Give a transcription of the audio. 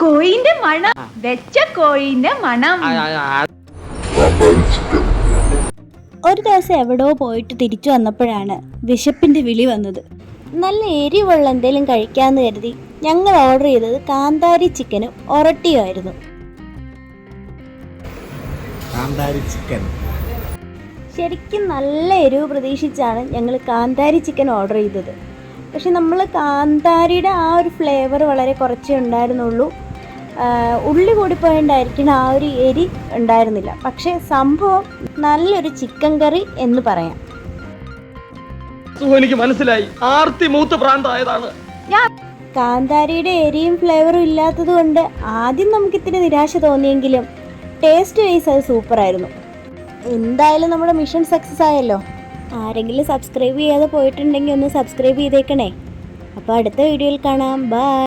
കോയിന്റെ മണം, വെച്ച കോയിന്റെ മണം. ഒരു ദിവസം എവിടെയോ പോയിട്ട് തിരിച്ചു വന്നപ്പോഴാണ് വിശപ്പിന്റെ വിളി വന്നത്. നല്ല എരിവുള്ള എന്തെങ്കിലും കഴിക്കാമെന്ന് കരുതി ഞങ്ങൾ ഓർഡർ ചെയ്തത് കാന്താരി ചിക്കനും ഒറട്ടിയുമായിരുന്നു. ശരിക്കും നല്ല എരിവ് പ്രതീക്ഷിച്ചാണ് ഞങ്ങൾ കാന്താരി ചിക്കൻ ഓർഡർ ചെയ്തത്. പക്ഷെ നമ്മൾ കാന്താരിയുടെ ആ ഒരു ഫ്ലേവർ വളരെ കുറച്ചേ ഉണ്ടായിരുന്നുള്ളൂ. ഉള്ളി കൂടിപ്പോയതുകൊണ്ടായിരിക്കണം ആ ഒരു എരി ഉണ്ടായിരുന്നില്ല. പക്ഷെ സംഭവം നല്ലൊരു ചിക്കൻ കറി എന്ന് പറയാം. എനിക്ക് മനസ്സിലായി, ആർത്തി മൂത്ത് പ്രാന്തായതാണ്. കാന്താരിയുടെ എരിയും ഫ്ലേവറും ഇല്ലാത്തത് കൊണ്ട് ആദ്യം നമുക്ക് ഇത്തിരി നിരാശ തോന്നിയെങ്കിലും ടേസ്റ്റ് വൈസ് അത് സൂപ്പറായിരുന്നു. എന്തായാലും നമ്മുടെ മിഷൻ സക്സസ് ആയല്ലോ. ആരെങ്കിലും സബ്സ്ക്രൈബ് ചെയ്യാതെ പോയിട്ടുണ്ടെങ്കിൽ ഒന്ന് സബ്സ്ക്രൈബ് ചെയ്തേക്കണേ. അപ്പോൾ അടുത്ത വീഡിയോയിൽ കാണാം. ബൈ.